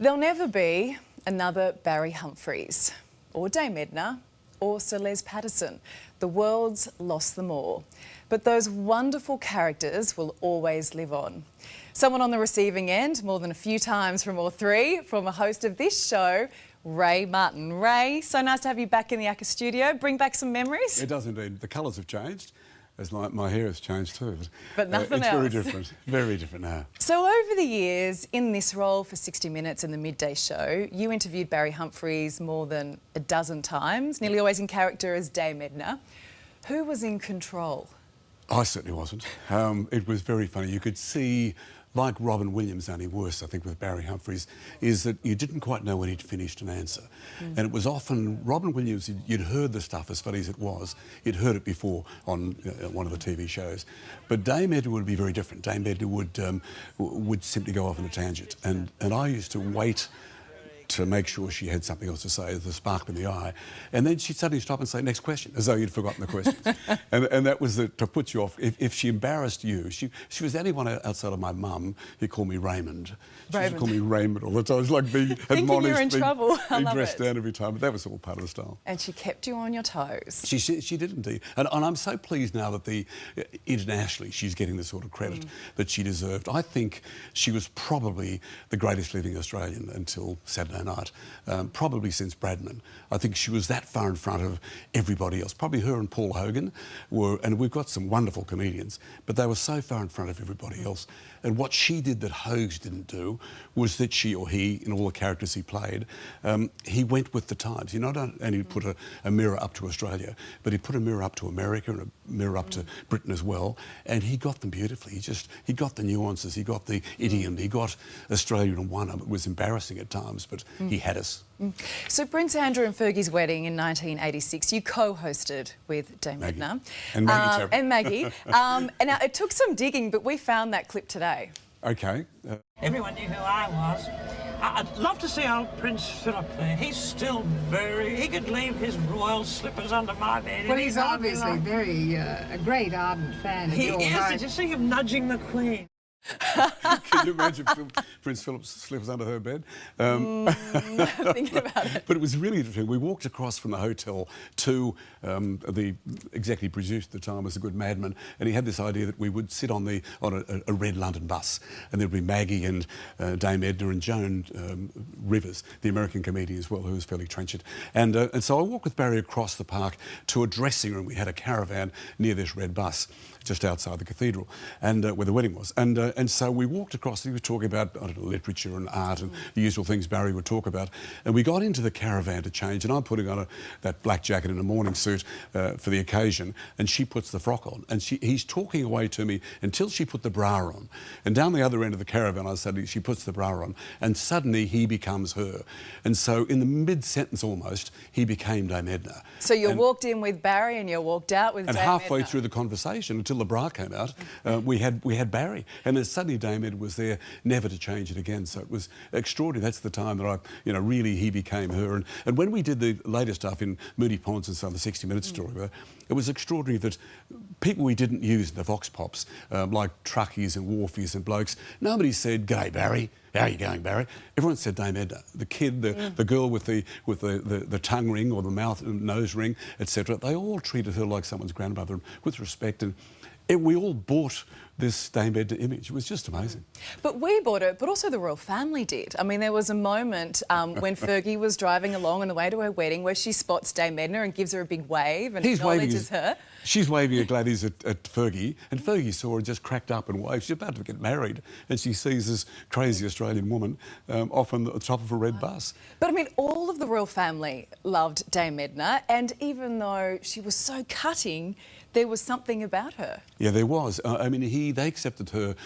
There'll never be another Barry Humphries, or Dame Edna, or Sir Les Patterson. The world's lost them all. But those wonderful characters will always live on. Someone on the receiving end, more than a few times from all three, from a host of this show, Ray Martin. Ray, so nice to have you back in the ACCA studio. Bring back some memories. It does indeed. The colours have changed, as my hair has changed too. But nothing else. It's very different now. So over the years, in this role for 60 Minutes in the midday show, you interviewed Barry Humphries more than a dozen times, nearly always in character as Dame Edna. Who was in control? I certainly wasn't. It was very funny. You could see, like Robin Williams, only worse, I think, with Barry Humphries, is that you didn't quite know when he'd finished an answer. And it was often, Robin Williams, you'd heard the stuff, as funny as it was, you'd heard it before on one of the TV shows. But Dame Edna would be very different. Dame Edna would simply go off on a tangent. And I used to wait to make sure she had something else to say, the spark in the eye. And then she'd suddenly stop and say, next question, as though you'd forgotten the questions. and that was to put you off. If she embarrassed you, she was the only one outside of my mum who called me Raymond. She used to call me Raymond all the time. It was like being admonished, you're in trouble. being dressed down every time. But that was all part of the style. And she kept you on your toes. She did indeed. And I'm so pleased now that internationally she's getting the sort of credit that she deserved. I think she was probably the greatest living Australian until Saturday night, probably since Bradman. I think she was that far in front of everybody else. Probably her and Paul Hogan were, and we've got some wonderful comedians, but they were so far in front of everybody else. And what she did that Hogs didn't do was that she, or he, in all the characters he played, he went with the times. He not only put a mirror up to Australia, but he put a mirror up to America and a mirror up to Britain as well, and he got them beautifully. He got the nuances, he got the idiom, he got Australia in one. It was embarrassing at times, but he had us. So Prince Andrew and Fergie's wedding in 1986, you co-hosted with Dame Edna. And Maggie. And Maggie. And now, it took some digging, but we found that clip today. Okay. Everyone knew who I was. I'd love to see old Prince Philip there. He's still he could leave his royal slippers under my bed. Well, he's obviously a great ardent fan of your wife. Did you see him nudging the Queen? Can you imagine Prince Philip slips under her bed? Thinking about it. But it was really interesting. We walked across from the hotel to the executive producer at the time was a good madman, and he had this idea that we would sit on a red London bus, and there'd be Maggie and Dame Edna and Joan Rivers, the American comedian as well, who was fairly trenchant. And so I walked with Barry across the park to a dressing room. We had a caravan near this red bus, just outside the cathedral, and where the wedding was. And so we walked across, he was talking about, I don't know, literature and art and the usual things Barry would talk about. And we got into the caravan to change, and I'm putting on that black jacket and a morning suit for the occasion, and she puts the frock on. And he's talking away to me until she put the bra on. And down the other end of the caravan, she puts the bra on, and suddenly he becomes her. And so in the mid-sentence almost, he became Dame Edna. So you walked in with Barry and you walked out with Dame Edna. And halfway through the conversation, until the bra came out, we had Barry. And then suddenly Dame Edna was there, never to change it again. So it was extraordinary. That's the time that really he became her. And when we did the later stuff in Moody Ponds and some of the 60 Minutes story, it was extraordinary that people we didn't use in the Vox Pops, like truckies and wharfies and blokes, nobody said, "G'day, Barry. How are you going, Barry?" Everyone said Dame Edna. The kid, the girl with the tongue ring or the mouth and nose ring, etc. They all treated her like someone's grandmother with respect, and we all bought this Dame Edna image. It was just amazing. But we bought it, but also the royal family did. I mean, there was a moment when Fergie was driving along on the way to her wedding where she spots Dame Edna and gives her a big wave and acknowledges her. She's waving her gladdies at Fergie, and Fergie saw her, just cracked up and waved. She's about to get married, and she sees this crazy Australian woman off on the top of a red bus. But I mean, all of the royal family loved Dame Edna, and even though she was so cutting, there was something about her. Yeah, there was. I mean, they accepted her.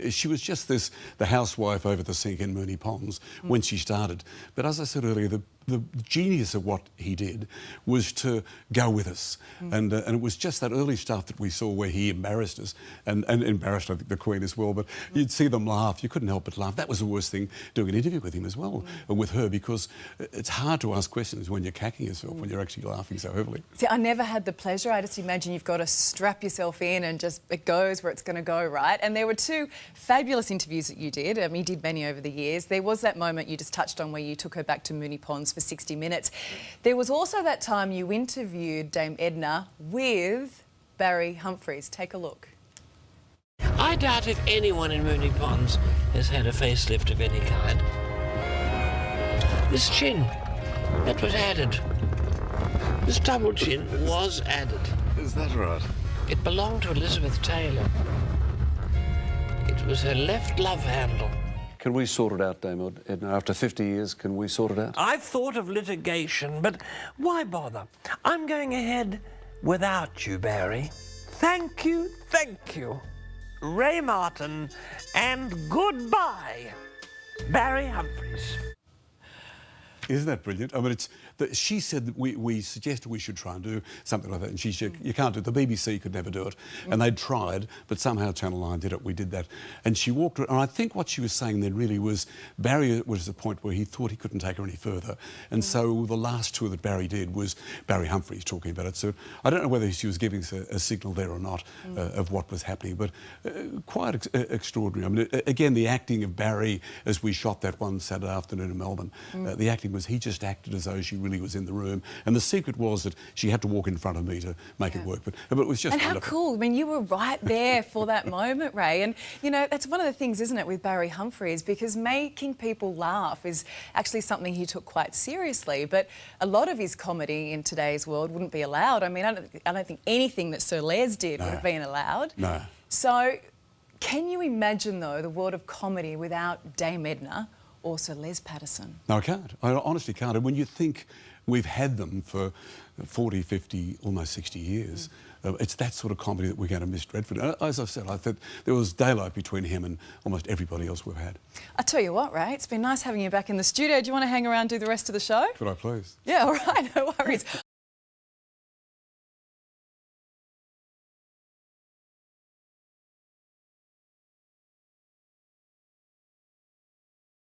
She was just the housewife over the sink in Moonee Ponds when she started. But as I said earlier, the genius of what he did was to go with us. And it was just that early stuff that we saw where he embarrassed us and embarrassed, I think, the Queen as well. But you'd see them laugh. You couldn't help but laugh. That was the worst thing, doing an interview with him as well, and with her, because it's hard to ask questions when you're cacking yourself, when you're actually laughing so heavily. See, I never had the pleasure. I just imagine you've got to strap yourself in and just it goes where it's going to go, right? And there were two fabulous interviews that you did. You did many over the years. There was that moment you just touched on where you took her back to Moonee Ponds for 60 minutes. There was also that time you interviewed Dame Edna with Barry Humphries. Take a look. I doubt if anyone in Moonee Ponds has had a facelift of any kind. This chin, that was added. This double chin was added. Is that right? It belonged to Elizabeth Taylor. It was her left love handle. Can we sort it out, Dame Edna? After 50 years, can we sort it out? I've thought of litigation, but why bother? I'm going ahead without you, Barry. Thank you, thank you. Ray Martin, and goodbye, Barry Humphries. Isn't that brilliant? I mean, she said that we suggested we should try and do something like that, and she said, you can't do it. The BBC could never do it. And they'd tried, but somehow Channel 9 did it. We did that. And she walked around, and I think what she was saying then really was Barry was at the point where he thought he couldn't take her any further. And so the last tour that Barry did was Barry Humphries talking about it. So I don't know whether she was giving us a signal there or not of what was happening, but quite extraordinary. I mean, again, the acting of Barry as we shot that one Saturday afternoon in Melbourne, the acting was he just acted as though she really was in the room, and the secret was that she had to walk in front of me to make it work. But it was just and wonderful. how cool! I mean, you were right there for that moment, Ray. And you know, that's one of the things, isn't it, with Barry Humphries, because making people laugh is actually something he took quite seriously. But a lot of his comedy in today's world wouldn't be allowed. I mean, I don't think anything that Sir Les did would have been allowed. No. So, can you imagine though the world of comedy without Dame Edna or Sir Les Patterson? No, I can't. I honestly can't. And when you think we've had them for 40, 50, almost 60 years, it's that sort of comedy that we're going to miss dreadfully. As I've said, I thought there was daylight between him and almost everybody else we've had. I tell you what, Ray, it's been nice having you back in the studio. Do you want to hang around and do the rest of the show? Could I please? Yeah, all right, no worries.